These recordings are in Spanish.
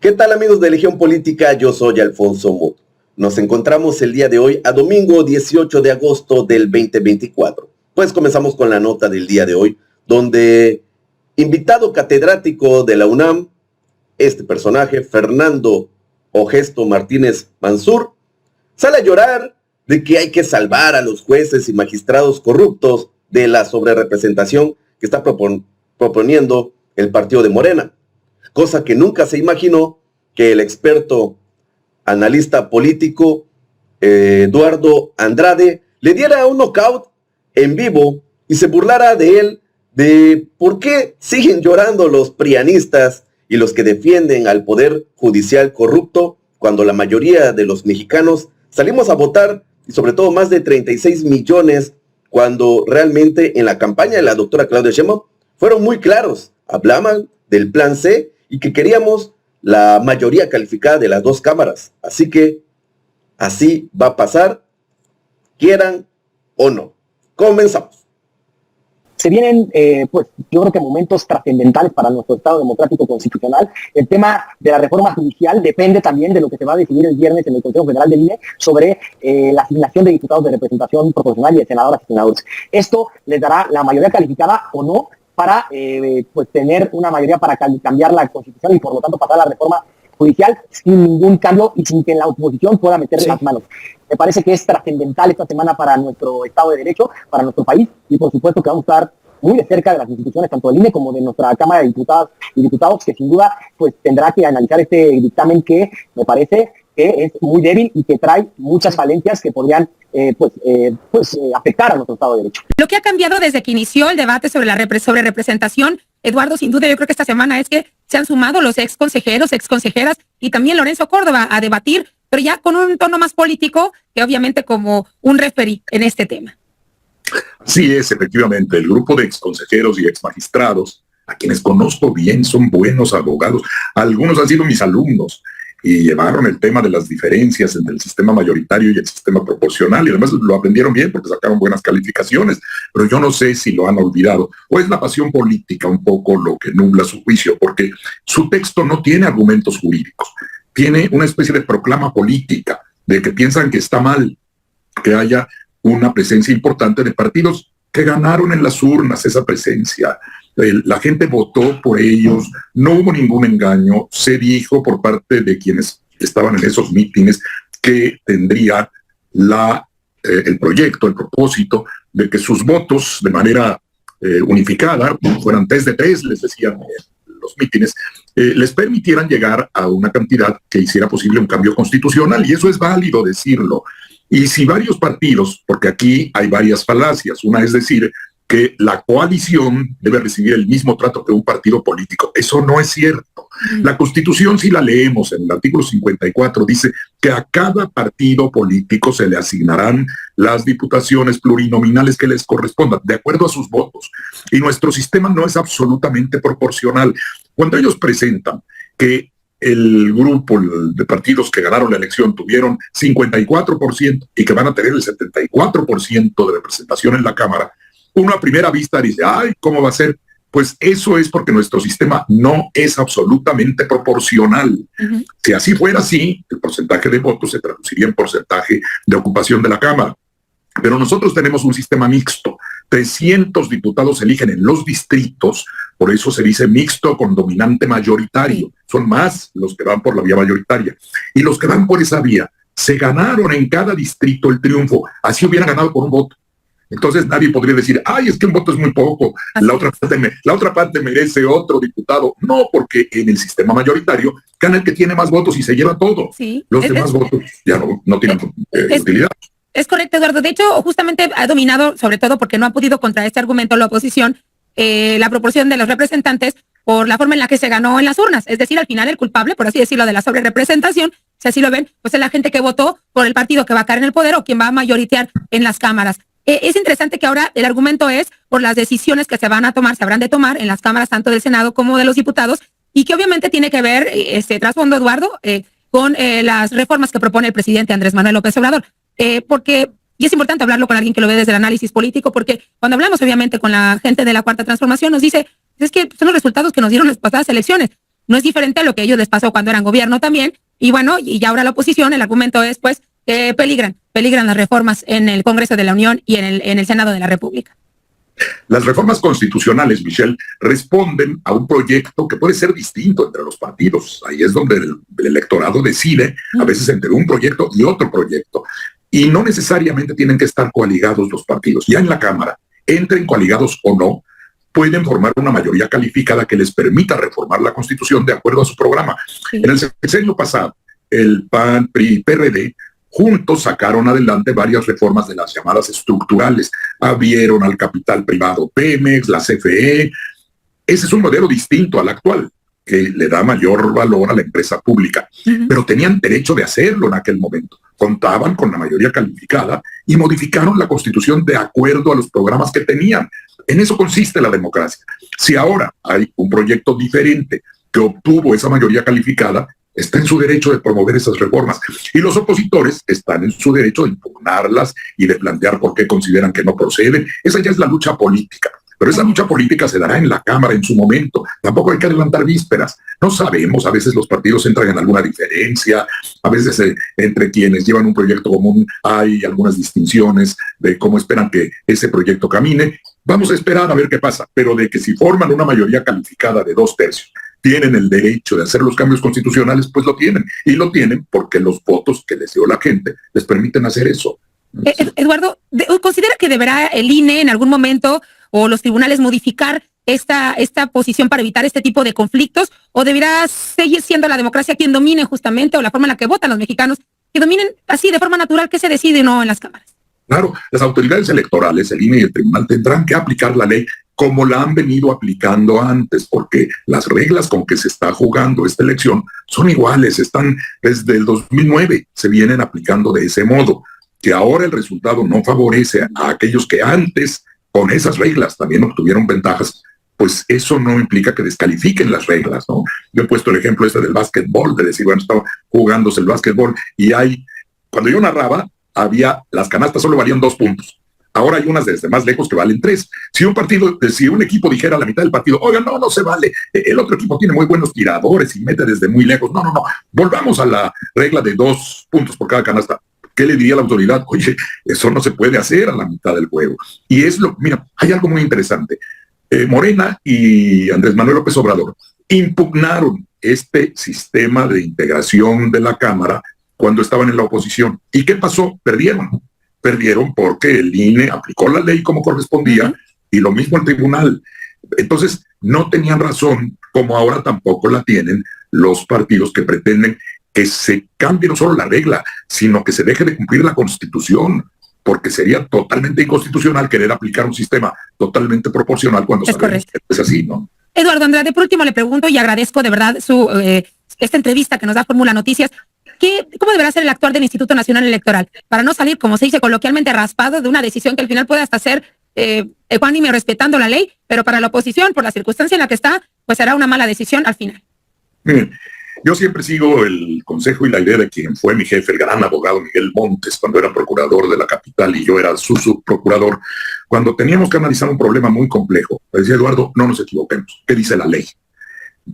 ¿Qué tal, amigos de Legión Política? Yo soy Alfonso Muto. Nos encontramos el día de hoy a domingo 18 de agosto del 2024. Pues comenzamos con la nota del día de hoy, donde invitado catedrático de la UNAM, este personaje, Fernando Ogesto Martínez Mansur, sale a llorar de que hay que salvar a los jueces y magistrados corruptos de la sobrerepresentación que está proponiendo el partido de Morena, cosa que nunca se imaginó que el experto analista político Eduardo Andrade le diera un knockout en vivo y se burlara de él, de por qué siguen llorando los prianistas y los que defienden al poder judicial corrupto cuando la mayoría de los mexicanos salimos a votar, y sobre todo más de 36 millones, cuando realmente en la campaña de la doctora Claudia Sheinbaum fueron muy claros, hablaban del plan C y que queríamos la mayoría calificada de las dos cámaras. Así que así va a pasar, quieran o no. Comenzamos. Se vienen, pues yo creo que momentos trascendentales para nuestro Estado democrático constitucional. El tema de la reforma judicial depende también de lo que se va a decidir el viernes en el Consejo Federal del INE sobre la asignación de diputados de representación proporcional y de senadoras y senadores. Esto les dará la mayoría calificada o no para pues tener una mayoría para cambiar la Constitución y por lo tanto pasar la reforma judicial sin ningún cambio y sin que la oposición pueda meter las manos. Me parece que es trascendental esta semana para nuestro Estado de Derecho, para nuestro país, y por supuesto que vamos a estar muy de cerca de las instituciones, tanto del INE como de nuestra Cámara de Diputadas y Diputados, que sin duda pues tendrá que analizar este dictamen que me parece que es muy débil y que trae muchas falencias que podrían afectar a nuestro Estado de Derecho. Lo que ha cambiado desde que inició el debate sobre la representación, Eduardo, sin duda yo creo que esta semana es que se han sumado los ex consejeros, ex consejeras y también Lorenzo Córdoba a debatir, pero ya con un tono más político que obviamente como un referí en este tema. Sí, es efectivamente el grupo de ex consejeros y ex magistrados, a quienes conozco bien, son buenos abogados, algunos han sido mis alumnos y llevaron el tema de las diferencias entre el sistema mayoritario y el sistema proporcional, y además lo aprendieron bien porque sacaron buenas calificaciones, pero yo no sé si lo han olvidado, o es la pasión política un poco lo que nubla su juicio, porque su texto no tiene argumentos jurídicos, tiene una especie de proclama política, de que piensan que está mal que haya una presencia importante de partidos que ganaron en las urnas esa presencia. La gente votó por ellos, no hubo ningún engaño, se dijo por parte de quienes estaban en esos mítines que tendría el proyecto, el propósito de que sus votos de manera unificada, fueran 3 de 3, les decían los mítines, les permitieran llegar a una cantidad que hiciera posible un cambio constitucional, y eso es válido decirlo. Y si varios partidos, porque aquí hay varias falacias, una es decir que la coalición debe recibir el mismo trato que un partido político. Eso no es cierto. La Constitución, si la leemos en el artículo 54, dice que a cada partido político se le asignarán las diputaciones plurinominales que les correspondan, de acuerdo a sus votos. Y nuestro sistema no es absolutamente proporcional. Cuando ellos presentan que el grupo de partidos que ganaron la elección tuvieron 54% y que van a tener el 74% de representación en la Cámara, uno a primera vista dice, ay, ¿cómo va a ser? Pues eso es porque nuestro sistema no es absolutamente proporcional. Si así fuera así, el porcentaje de votos se traduciría en porcentaje de ocupación de la Cámara. Pero nosotros tenemos un sistema mixto. 300 diputados se eligen en los distritos, por eso se dice mixto con dominante mayoritario. Son más los que van por la vía mayoritaria. Y los que van por esa vía se ganaron en cada distrito el triunfo. Así hubieran ganado por un voto. Entonces nadie podría decir, ay, es que un voto es muy poco, la otra parte merece otro diputado. No, porque en el sistema mayoritario gana el que tiene más votos y se lleva todo. Sí, los demás votos ya no tienen utilidad. Es correcto, Eduardo. De hecho, justamente ha dominado, sobre todo porque no ha podido contra este argumento la oposición, la proporción de los representantes por la forma en la que se ganó en las urnas. Es decir, al final el culpable, por así decirlo, de la sobrerepresentación, si así lo ven, pues es la gente que votó por el partido que va a caer en el poder o quien va a mayoritear en las cámaras. Es interesante que ahora el argumento es por las decisiones que se van a tomar, se habrán de tomar en las cámaras tanto del Senado como de los diputados, y que obviamente tiene que ver, trasfondo, Eduardo, con las reformas que propone el presidente Andrés Manuel López Obrador. Y es importante hablarlo con alguien que lo ve desde el análisis político, porque cuando hablamos obviamente con la gente de la Cuarta Transformación nos dice, es que son los resultados que nos dieron las pasadas elecciones. No es diferente a lo que a ellos les pasó cuando eran gobierno también. Y bueno, y ahora la oposición, el argumento es pues que peligran las reformas en el Congreso de la Unión y en el Senado de la República. Las reformas constitucionales, Michelle, responden a un proyecto que puede ser distinto entre los partidos. Ahí es donde el electorado decide a veces entre un proyecto y otro proyecto. Y no necesariamente tienen que estar coaligados los partidos. Ya en la Cámara, entren coaligados o no, pueden formar una mayoría calificada que les permita reformar la Constitución de acuerdo a su programa. Sí. En el sexenio pasado, el PAN, PRI y PRD juntos sacaron adelante varias reformas de las llamadas estructurales. Abrieron al capital privado Pemex, la CFE. Ese es un modelo distinto al actual, que le da mayor valor a la empresa pública. Pero tenían derecho de hacerlo en aquel momento. Contaban con la mayoría calificada y modificaron la Constitución de acuerdo a los programas que tenían. En eso consiste la democracia. Si ahora hay un proyecto diferente que obtuvo esa mayoría calificada, está en su derecho de promover esas reformas. Y los opositores están en su derecho de impugnarlas y de plantear por qué consideran que no proceden. Esa ya es la lucha política. Pero esa lucha política se dará en la Cámara en su momento. Tampoco hay que adelantar vísperas. No sabemos, a veces los partidos entran en alguna diferencia, a veces entre quienes llevan un proyecto común hay algunas distinciones de cómo esperan que ese proyecto camine. Vamos a esperar a ver qué pasa, pero de que si forman una mayoría calificada de 2/3, tienen el derecho de hacer los cambios constitucionales, pues lo tienen. Y lo tienen porque los votos que les dio la gente les permiten hacer eso. Eduardo, ¿considera que deberá el INE en algún momento o los tribunales modificar esta posición para evitar este tipo de conflictos? ¿O deberá seguir siendo la democracia quien domine justamente, o la forma en la que votan los mexicanos, que dominen así de forma natural qué se decide o no en las cámaras? Claro, las autoridades electorales, el INE y el tribunal, tendrán que aplicar la ley como la han venido aplicando antes, porque las reglas con que se está jugando esta elección son iguales, están desde el 2009, se vienen aplicando de ese modo. Que ahora el resultado no favorece a aquellos que antes, con esas reglas, también obtuvieron ventajas, pues eso no implica que descalifiquen las reglas, ¿no? Yo he puesto el ejemplo este del básquetbol, de decir, bueno, estaba jugándose el básquetbol y cuando yo narraba, las canastas solo valían 2 puntos. Ahora hay unas desde más lejos que valen 3. Si un equipo dijera a la mitad del partido, oigan, no se vale, el otro equipo tiene muy buenos tiradores y mete desde muy lejos. No, volvamos a la regla de 2 puntos por cada canasta. ¿Qué le diría la autoridad? Oye, eso no se puede hacer a la mitad del juego. Y mira, hay algo muy interesante. Morena y Andrés Manuel López Obrador impugnaron este sistema de integración de la Cámara cuando estaban en la oposición. ¿Y qué pasó? Perdieron porque el INE aplicó la ley como correspondía y lo mismo el tribunal. Entonces, no tenían razón, como ahora tampoco la tienen los partidos que pretenden que se cambie no solo la regla, sino que se deje de cumplir la Constitución, porque sería totalmente inconstitucional querer aplicar un sistema totalmente proporcional cuando sabemos que es así, ¿no? Eduardo Andrade, por último le pregunto y agradezco de verdad esta entrevista que nos da Fórmula Noticias. ¿Cómo deberá ser el actuar del Instituto Nacional Electoral para no salir, como se dice coloquialmente, raspado de una decisión que al final puede hasta ser ecuánime respetando la ley, pero para la oposición, por la circunstancia en la que está, pues será una mala decisión al final? Miren, yo siempre sigo el consejo y la idea de quien fue mi jefe, el gran abogado Miguel Montes, cuando era procurador de la capital y yo era su subprocurador, cuando teníamos que analizar un problema muy complejo. Decía Eduardo, no nos equivoquemos, ¿qué dice la ley?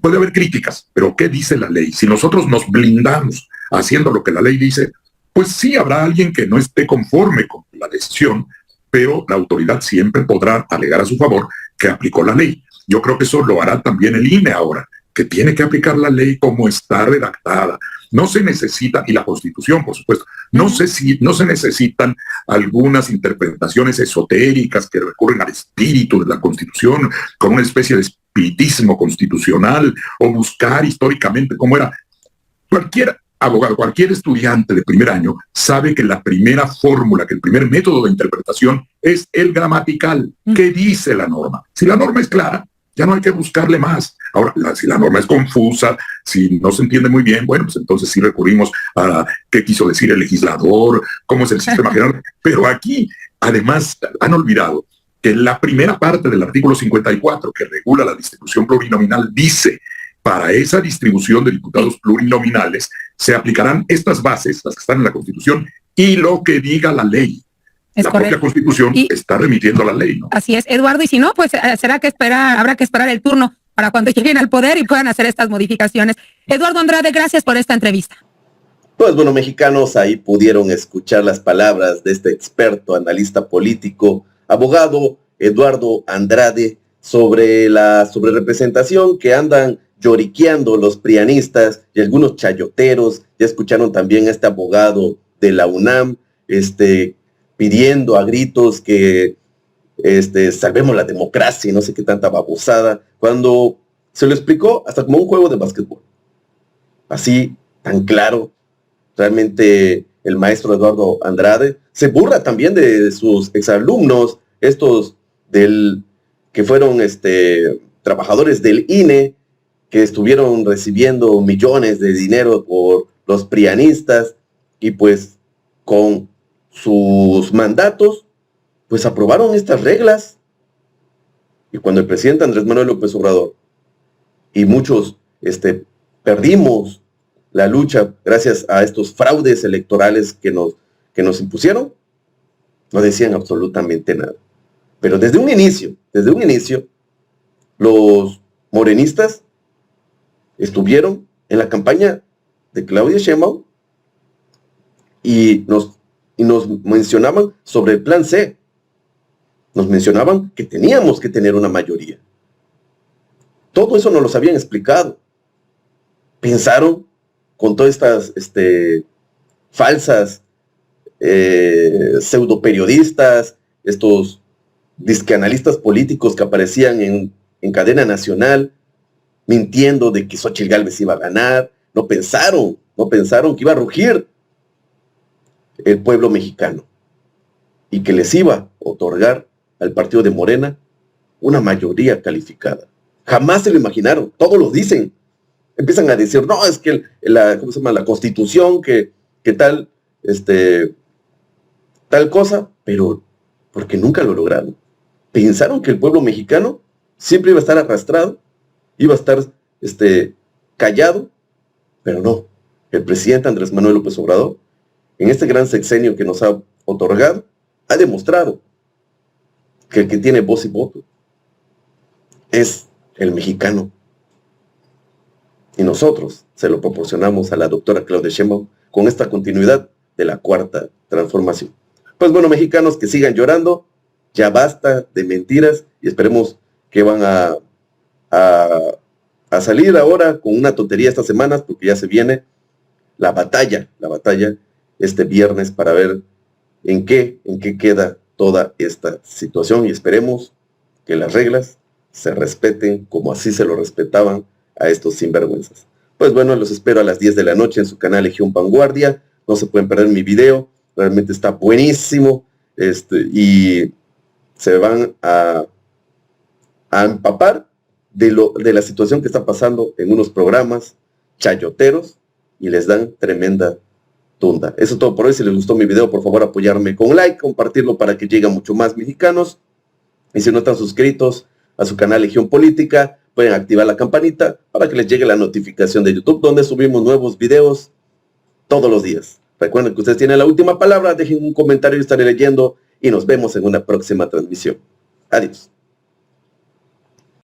Puede haber críticas, pero ¿qué dice la ley? Si nosotros nos blindamos haciendo lo que la ley dice, pues sí habrá alguien que no esté conforme con la decisión, pero la autoridad siempre podrá alegar a su favor que aplicó la ley. Yo creo que eso lo hará también el INE ahora, que tiene que aplicar la ley como está redactada. No se necesita, y la Constitución, por supuesto, no se necesitan algunas interpretaciones esotéricas que recurren al espíritu de la Constitución, con una especie de espiritismo constitucional, o buscar históricamente cómo era. Cualquier abogado, cualquier estudiante de primer año sabe que la primera fórmula, que el primer método de interpretación es el gramatical. ¿Qué dice la norma? Si la norma es clara, ya no hay que buscarle más. Ahora, si la norma es confusa, si no se entiende muy bien, bueno, pues entonces sí recurrimos a qué quiso decir el legislador, cómo es el sistema general. Pero aquí, además, han olvidado que la primera parte del artículo 54, que regula la distribución plurinominal, dice: para esa distribución de diputados plurinominales se aplicarán estas bases, las que están en la Constitución, y lo que diga la ley. La propia Constitución está remitiendo a la ley, ¿no? Así es, Eduardo, y si no, pues habrá que esperar el turno para cuando lleguen al poder y puedan hacer estas modificaciones. Eduardo Andrade, gracias por esta entrevista. Pues bueno, mexicanos, ahí pudieron escuchar las palabras de este experto, analista político, abogado Eduardo Andrade, sobre la sobrerepresentación que andan lloriqueando los prianistas y algunos chayoteros. Ya escucharon también a este abogado de la UNAM, pidiendo a gritos que salvemos la democracia y no sé qué tanta babosada, cuando se lo explicó hasta como un juego de básquetbol. Así, tan claro. Realmente el maestro Eduardo Andrade se burla también de sus exalumnos, estos que fueron trabajadores del INE, que estuvieron recibiendo millones de dinero por los prianistas, y pues con sus mandatos, pues aprobaron estas reglas. Y cuando el presidente Andrés Manuel López Obrador y muchos perdimos la lucha gracias a estos fraudes electorales que nos impusieron, no decían absolutamente nada. Pero desde un inicio, los morenistas estuvieron en la campaña de Claudia Sheinbaum y nos mencionaban sobre el plan C. Nos mencionaban que teníamos que tener una mayoría. Todo eso nos lo habían explicado. Pensaron con todas estas falsas pseudoperiodistas, estos disqueanalistas políticos que aparecían en cadena nacional, mintiendo de que Xóchitl Gálvez iba a ganar. No pensaron que iba a rugir el pueblo mexicano y que les iba a otorgar al partido de Morena una mayoría calificada. Jamás se lo imaginaron, todos lo dicen. Empiezan a decir, no, es que la Constitución, que tal, tal cosa, pero porque nunca lo lograron. Pensaron que el pueblo mexicano siempre iba a estar arrastrado, iba a estar callado, pero no. El presidente Andrés Manuel López Obrador, en este gran sexenio que nos ha otorgado, ha demostrado que el que tiene voz y voto es el mexicano. Y nosotros se lo proporcionamos a la doctora Claudia Sheinbaum con esta continuidad de la cuarta transformación. Pues bueno, mexicanos, que sigan llorando, ya basta de mentiras y esperemos que van a salir ahora con una tontería estas semanas, porque ya se viene la batalla este viernes para ver en qué queda toda esta situación, y esperemos que las reglas se respeten como así se lo respetaban a estos sinvergüenzas. Pues bueno, los espero a las 10 de la noche en su canal Legión Vanguardia. No se pueden perder mi video, realmente está buenísimo, y se van a empapar de la situación que está pasando en unos programas chayoteros y les dan tremenda tunda. Eso es todo por hoy. Si les gustó mi video, por favor apoyarme con like, compartirlo para que llegue a mucho más mexicanos. Y si no están suscritos a su canal Legión Política, pueden activar la campanita para que les llegue la notificación de YouTube, donde subimos nuevos videos todos los días. Recuerden que ustedes tienen la última palabra, dejen un comentario y estaré leyendo, y nos vemos en una próxima transmisión. Adiós.